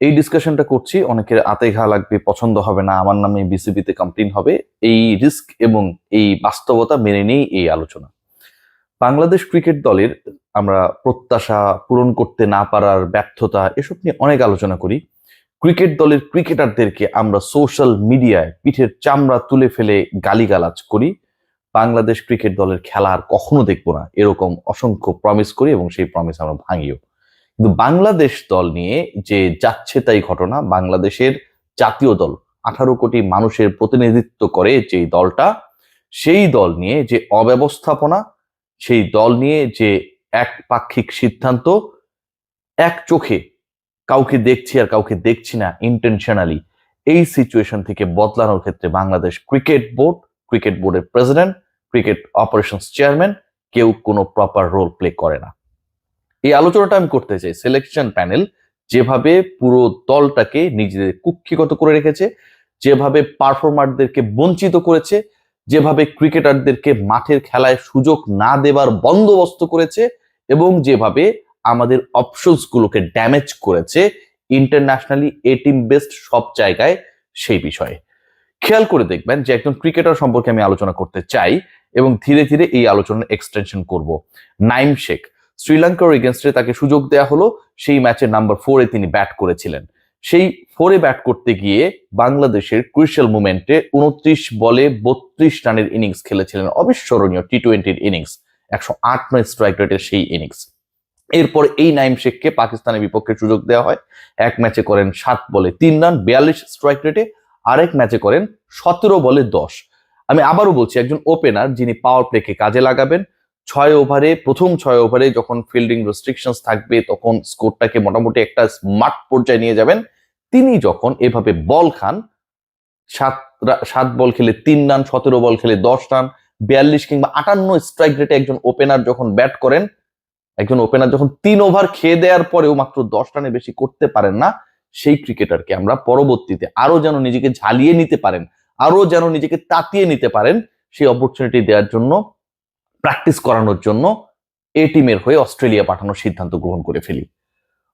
এই ডিসকাশনটা করছি, অনেকের আতে ঘা লাগবে, পছন্দ হবে না, আমার নামে বিসিবিতে কমপ্লেইন হবে। এই রিস্ক এবং এই বাস্তবতা মেনে নিয়েই এই আলোচনা। বাংলাদেশ ক্রিকেট দলের আমরা প্রত্যাশা পূরণ করতে না পারার ব্যর্থতা এসব নিয়ে অনেক আলোচনা করি। ক্রিকেট দলের ক্রিকেটারদেরকে আমরা সোশ্যাল মিডিয়ায় পিঠের চামড়া তুলে ফেলে গালিগালাজ করি। বাংলাদেশ ক্রিকেট দলের খেলা আর কখনো দেখবো না এরকম অসংখ্য প্রমিস করি এবং সেই প্রমিস আমরা ভাঙিও। কিন্তু বাংলাদেশ দল নিয়ে যে যাচ্ছে তাই ঘটনা, বাংলাদেশের জাতীয় দল 18 কোটি মানুষের প্রতিনিধিত্ব করে যেই দলটা, সেই দল নিয়ে যে অব্যবস্থাপনা, সেই দল নিয়ে যে একপাক্ষিক সিদ্ধান্ত, এক চোখে কাউকে দেখছি আর কাউকে দেখছি না ইন্টেনশনালি, এই সিচুয়েশন থেকে বদলানোর ক্ষেত্রে বাংলাদেশ ক্রিকেট বোর্ডের প্রেসিডেন্ট, ক্রিকেট অপারেশনস চেয়ারম্যান কেউ কোনো প্রপার রোল প্লে করে না। এই আলোচনাটা আমি করতে চাই সিলেকশন প্যানেল যেভাবে পুরো দলটাকে নিজেদের কুক্ষিগত করে রেখেছে, যেভাবে পারফর্মারদেরকে বঞ্চিত করেছে, যেভাবে ক্রিকেটারদেরকে মাঠের খেলায় সুযোগ না দেবার বন্দোবস্ত করেছে, এবং যেভাবে আমাদের অপশনস গুলোকে ড্যামেজ করেছে ইন্টারন্যাশনালি এ টিম বেস্ট সব জায়গায়, সেই বিষয়ে খেয়াল করে দেখবেন যে একজন ক্রিকেটার সম্পর্কে আমি আলোচনা করতে চাই এবং ধীরে ধীরে এই আলোচনার এক্সটেনশন করব। নাইম শেখ, শ্রীলঙ্কার এগেনস্টে তাকে সুযোগ দেয়া হলো, সেই ম্যাচে নাম্বার 4-এ তিনি ব্যাট করেছিলেন। সেই 4-এ ব্যাট করতে গিয়ে বাংলাদেশের ক্রুশিয়াল মোমেন্টে 29 বলে 32 রানের ইনিংস খেলেছিলেন, অবিস্মরণীয় টি-20-র ইনিংস, 108 স্ট্রাইক রেটের সেই ইনিংস। এরপর এই নাইম শেখকে পাকিস্তানের বিপক্ষে সুযোগ দেওয়া হয়, এক ম্যাচে করেন 7 বলে 3 রান 42 স্ট্রাইক রেটে, আরেক ম্যাচে করেন 17 বলে 10। আমি আবারও বলছি, একজন ওপেনার যিনি পাওয়ার প্লেকে কাজে লাগাবেন, 6 ওভারে প্রথম 6 ওভারে যখন ফিল্ডিং রেস্ট্রিকশনস থাকবে তখন স্কোরটাকে মোটামুটি একটা স্মার্ট পর্যায়ে নিয়ে যাবেন, তিনি যখন এভাবে বল খান, 7 বল খেলে 3 রান, 17 বল খেলে 10 রান, 42 কিংবা 58 স্ট্রাইক রেটে একজন ওপেনার যখন ব্যাট করেন, একজন ওপেনার যখন 3 ওভার খেয়ে দেওয়ার পরেও মাত্র 10 রানে বেশি করতে পারেন না, সেই ক্রিকেটারকে আমরা পরবর্তীতে আরো যেন নিজেকে ঝালিয়ে নিতে পারেন, আরো যেন নিজেকে তাতিয়ে নিতে পারেন, সেই অপরচুনিটি দেওয়ার জন্য, প্র্যাকটিস করানোর জন্য এ টিমের হয়ে অস্ট্রেলিয়া পাঠানোর সিদ্ধান্ত গ্রহণ করে ফেলি।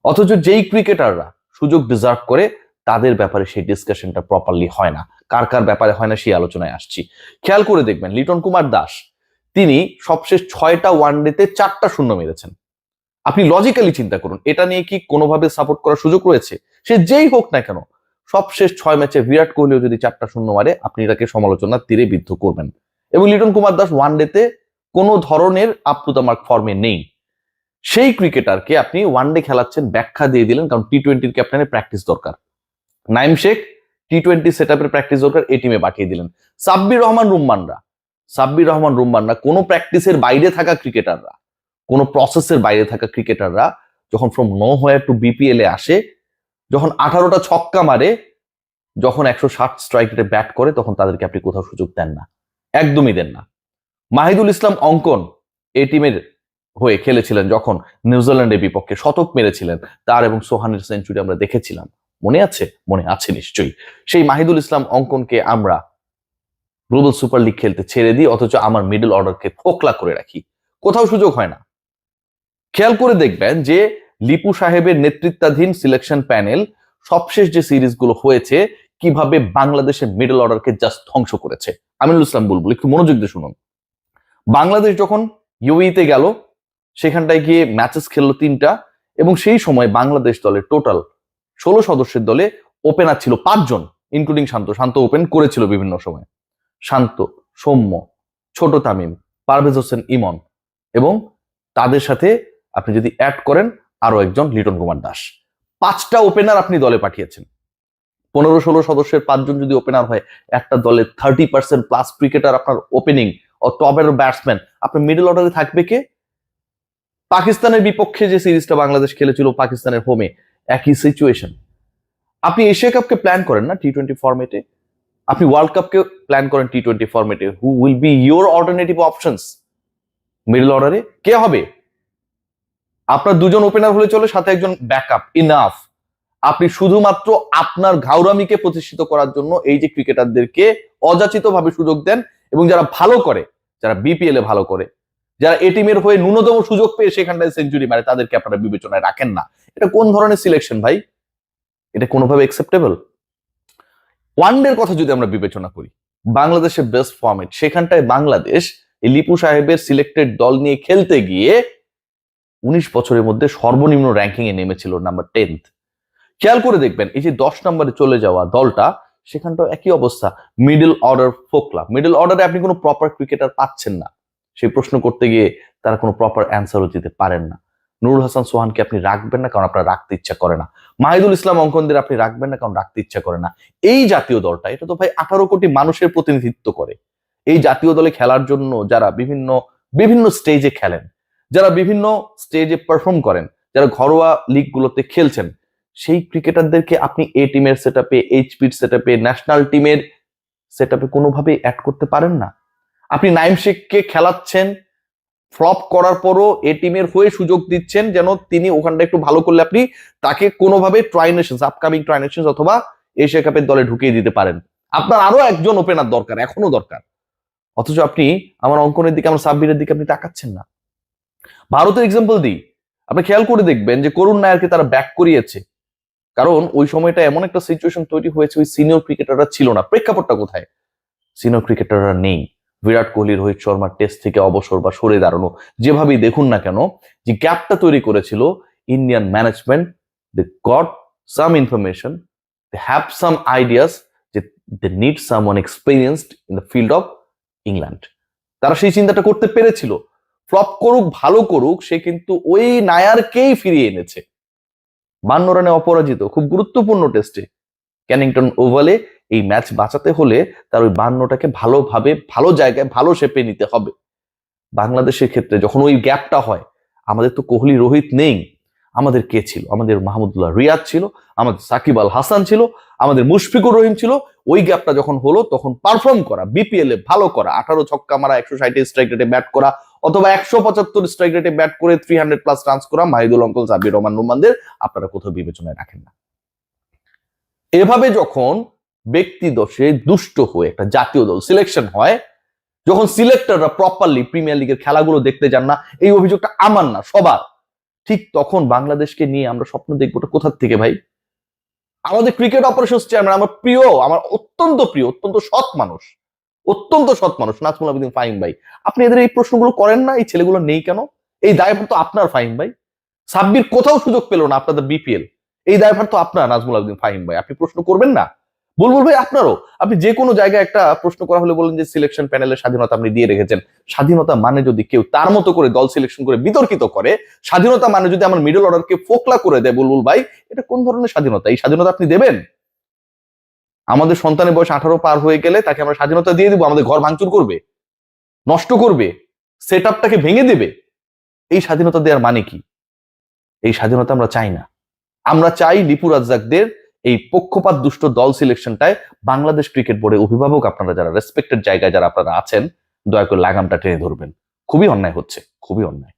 অথচ যেই ক্রিকেটাররা সুযোগ ডিজার্ভ করে তাদের ব্যাপারে সেই ডিসকাশনটা প্রপারলি হয় না। কার কার ব্যাপারে হয় না সেই আলোচনায় আসছি। খেয়াল করে দেখবেন, লিটন কুমার দাস তিনি সবশেষ 6টা ওয়ানডেতে 4টা শূন্য মেরেছেন। আপনি লজিক্যালি চিন্তা করুন, এটা নিয়ে কি কোনোভাবে সাপোর্ট করার সুযোগ রয়েছে? সে যেই হোক না কেন, সবশেষ 6 ম্যাচে বিরাট কোহলিও যদি 4টা শূন্য মারে, আপনি এটাকে সমালোচনার তীরে বিদ্ধ করবেন। এবং লিটন কুমার দাস ওয়ানডেতে কোনো ধরনের আপ-টু-দ্য-মার্ক ফর্মে নেই। সেই ক্রিকেটারকে আপনি ওয়ানডে খেলাচ্ছেন, ব্যাখ্যা দিয়ে দিলেন কারণ টি-20-র ক্যাপ্টেনের প্র্যাকটিস দরকার। নাইম শেখ টি-20 সেটআপের প্র্যাকটিস দরকার, এই টিমে পাঠিয়ে দিলেন। সাব্বির রহমান রুম্মানরা কোনো প্র্যাকটিসের বাইরে থাকা ক্রিকেটাররা, কোনো প্রসেসের বাইরে থাকা ক্রিকেটাররা যখন from nowhere to BPL এ আসে, যখন 18টা ছক্কা মারে, যখন 160 স্ট্রাইক রেটে ব্যাট করে, তখন তাদেরকে আপনি কোথাও সুযোগ দেন না, একদমই দেন না। মাহিদুল ইসলাম অঙ্কন এই টিমের হয়ে খেলেছিলেন, যখন নিউজিল্যান্ডের বিপক্ষে শতক মেরেছিলেন, তার এবং সোহানের সেঞ্চুরি আমরা দেখেছিলাম, মনে আছে? মনে আছে নিশ্চয়ই। সেই মাহিদুল ইসলাম অঙ্কনকে আমরা গ্লোবাল সুপার লিগ খেলতে ছেড়ে দিই, অথচ আমার মিডল অর্ডারকে খোকলা করে রাখি, কোথাও সুযোগ হয় না। খেয়াল করে দেখবেন যে লিপু সাহেবের নেতৃত্বাধীন সিলেকশন প্যানেল সবশেষ যে সিরিজগুলো হয়েছে কিভাবে বাংলাদেশের মিডল অর্ডারকে জাস্ট ধ্বংস করেছে। আমিনুল ইসলাম বুলবুল, একটু মনোযোগ দিয়ে শুনুন। বাংলাদেশ যখন ইউএইতে গেল, সেখানটায় গিয়ে ম্যাচেস খেললো 3টা, এবং সেই সময় বাংলাদেশ দলের টোটাল 16 সদস্যের দলে ওপেনার ছিল 5 জন, ইনক্লুডিং শান্ত ওপেন করেছিল বিভিন্ন সময়। শান্ত, সৌম্য, ছোট তামিম, পারভেজ হোসেন ইমন, এবং তাদের সাথে আপনি যদি অ্যাড করেন আরো একজন লিটন কুমার দাস, 5টা ওপেনার আপনি দলে পাঠিয়েছেন। 15-16 সদস্যের 5 জন যদি ওপেনার হয়, একটা দলে 30% প্লাস ক্রিকেটার আপনার ওপেনিং ও টপের ব্যাটসম্যান, আপনার মিডল অর্ডারে থাকবে কে? পাকিস্তানের বিপক্ষে যে সিরিজটা বাংলাদেশ খেলেছিল পাকিস্তানের হোমে, একই সিচুয়েশন। আপনি এশিয়া কাপকে প্ল্যান করেন না টি-20 ফরম্যাটে, আপনি ওয়ার্ল্ড কাপকে প্ল্যান করেন টি-20 ফরম্যাটে, who will be your alternative options middle অর্ডারে? কে হবে? আপনার 2 জন ওপেনার হলে চলে, সাথে একজন ব্যাকআপ, ইনাফ। আপনি শুধুমাত্র আপনার ঘাউরামিকে প্রতিষ্ঠিত করার জন্য এই যে ক্রিকেটারদেরকে অযাচিত ভাবে সুযোগ দেন, এবং যারা ভালো করে, যারা বিপিএল এ ভালো করে, যারা এ টিমের হয়ে ন্যূনতম সুযোগ পেয়ে সেখানটায় সেঞ্চুরি মারে, তাদেরকে আপনারা বিবেচনায় রাখেন না। এটা কোন ধরনের সিলেকশন ভাই? এটা কোনোভাবে অ্যাকসেপ্টেবল? ওয়ানডের কথা যদি আমরা বিবেচনা করি, বাংলাদেশের বেস্ট ফরম্যাট, সেখানটায় বাংলাদেশ এই লিপু সাহেবের সিলেক্টেড দল নিয়ে খেলতে গিয়ে 19 বছরের মধ্যে সর্বনিম্ন র্যাঙ্কিং এ নেমেছিল নাম্বার 10th। খেয়াল করে দেখবেন এই যে 10 নম্বরে চলে যাওয়া দলটা, সেখানটাও একই অবস্থা, মিডল অর্ডার ফোকলা। মিডল অর্ডারে আপনি কোনো প্রপার ক্রিকেটার পাচ্ছেন না, সেই প্রশ্ন করতে গিয়ে তারা কোনো প্রপার অ্যান্সারও দিতে পারেন না। নুরুল হাসান সোহানকে আপনি রাখবেন না কারণ আপনার রাখতে ইচ্ছা করে না। মাহিদুল ইসলাম অঙ্কনদের আপনি রাখবেন না কারণ রাখতে ইচ্ছা করে না। এই জাতীয় দলটা, এটা তো ভাই 18 কোটি মানুষের প্রতিনিধিত্ব করে। এই জাতীয় দলে খেলার জন্য যারা বিভিন্ন বিভিন্ন স্টেজে খেলেন, যারা বিভিন্ন স্টেজে পারফর্ম করেন, যারা ঘরোয়া লিগগুলোতে খেলছেন, সেই ক্রিকেটারদেরকে আপনি এ টিমের সেটআপে, এইচপির সেটআপে, ন্যাশনাল টিমের সেটআপে কোনোভাবেই অ্যাড করতে পারেন না। আপনি নাইম শেখকে খেলাচ্ছেন, ফ্লপ করার পরও এ টিমের হয়ে সুযোগ দিচ্ছেন যেন তিনি ওখানটা একটু ভালো করলে আপনি তাকে কোনোভাবে try Nations, upcoming try Nations অথবা এশিয়া কাপের দলে ঢুকিয়ে দিতে পারেন। আপনার আরো একজন ওপেনার দরকার, এখনো দরকার, অথচ আপনি আমার অঙ্কনের দিকে, আমার সাব্বিরের দিকে আপনি তাকাচ্ছেন না। ভারতের এক্সাম্পল দিই, আপনি খেয়াল করে দেখবেন যে করুণ নায়ারকে তারা ব্যাক করিয়েছে, কারণ ওই সময়টা এমন একটা সিচুয়েশন তৈরি হয়েছে, ওই সিনিয়র ক্রিকেটাররা ছিল না। প্রেক্ষাপটটা কোথায়? সিনিয়র ক্রিকেটাররা নেই। বিরাট কোহলি, রোহিত শর্মা টেস্ট থেকে অবসর বা সরে দাঁড়ানো, যেভাবেই দেখুন না কেন, যে গ্যাপটা তৈরি করেছিল Indian management, they got some information, they have some ideas যে they need someone experienced in the field of England. তারা সেই চিন্তাটা করতে পেরেছিল। ফ্লপ করুক ভালো করুক, সে কিন্তু ওই নায়ারকেই ফিরিয়ে এনেছে। 52 রানে অপরাজিত, খুব গুরুত্বপূর্ণ টেস্টে ক্যানিংটন ওভালে এই ম্যাচ বাঁচাতে হলে তার ওই 52টাকে ভালোভাবে, ভালো জায়গায়, ভালো শেপে নিতে হবে। বাংলাদেশের ক্ষেত্রে যখন ওই গ্যাপটা হয়, আমাদের তো কোহলি রোহিত নেই, আমাদের কে ছিল? আমাদের মাহমুদুল্লাহ রিয়াদ ছিল, আমাদের সাকিব আল হাসান ছিল, আমাদের মুশফিকুর রহিম ছিল। ওই গ্যাপটা যখন হলো তখন পারফর্ম করা, বিপিএল এ ভালো করা, 18 ছক্কা মারা, 160 স্ট্রাইক রেটে ব্যাট করা, অথবা 175 স্ট্রাইক রেটে ব্যাট করে 300+ রানস করা মাহিদুল অঙ্কল, সাব্বির রহমান নোমানদের আপনারা কোথাও বিবেচনায় রাখেন না। এভাবে যখন ব্যক্তি দোষে দুষ্ট হয়ে একটা জাতীয় দল সিলেকশন হয়, যখন সিলেক্টররা প্রপারলি প্রিমিয়ার লিগের খেলাগুলো দেখতে যান না, এই অভিযোগটা আমার না, সবার, ঠিক তখন বাংলাদেশকে নিয়ে আমরা স্বপ্ন দেখবোটা কোথার থেকে ভাই? আমাদের ক্রিকেট অপারেশনস চেয়ারম্যান, আমার প্রিয়, আমার অত্যন্ত প্রিয়, অত্যন্ত সৎ মানুষ, অত্যন্ত সৎ মানুষ নাজমুল আবেদীন ফাহিম ভাই, আপনি এদের এই প্রশ্নগুলো করেন না? এই ছেলেগুলো নেই কেন? এই দায়ভার তো আপনার ফাহিম ভাই। সাব্বির কোথাও সুযোগ পেল না আপনাদের বিপিএল, এই দায়ভার তো আপনার নাজমুল আবেদীন ফাহিম ভাই। আপনি প্রশ্ন করবেন না? বুলবুল ভাই আপনারও, আপনি যে কোনো জায়গায় একটা প্রশ্ন করা হলে বলেন যে সিলেকশন প্যানেলের স্বাধীনতা আপনি দিয়ে রেখেছেন। স্বাধীনতা মানে যদি কেউ তার মতো করে দল সিলেকশন করে বিতর্কিত করে, স্বাধীনতা মানে যদি আমার মিডল অর্ডারকে ফোকলা করে দেয়, বুলবুল ভাই, এটা কোন ধরনের স্বাধীনতা? এই স্বাধীনতা আপনি দেবেন? আমাদের সন্তানের বয়স 18 পার হয়ে গেলে তাকে আমরা স্বাধীনতা দিয়ে দিব? আমাদের ঘর ভাঙচুর করবে, নষ্ট করবে, সেট আপটাকে ভেঙে দেবে? এই স্বাধীনতা দেওয়ার মানে কি? এই স্বাধীনতা আমরা চাই না। আমরা চাই লিপু রাজ্জাকদের এই পক্ষপাত দুষ্ট দল সিলেকশনটায় বাংলাদেশ ক্রিকেট বোর্ডের অভিভাবক আপনারা যারা রেসপেক্টেড জায়গায় যারা আপনারা আছেন, দয়া করে লাগামটা টেনে ধরবেন। খুবই অন্যায় হচ্ছে, খুবই অন্যায়।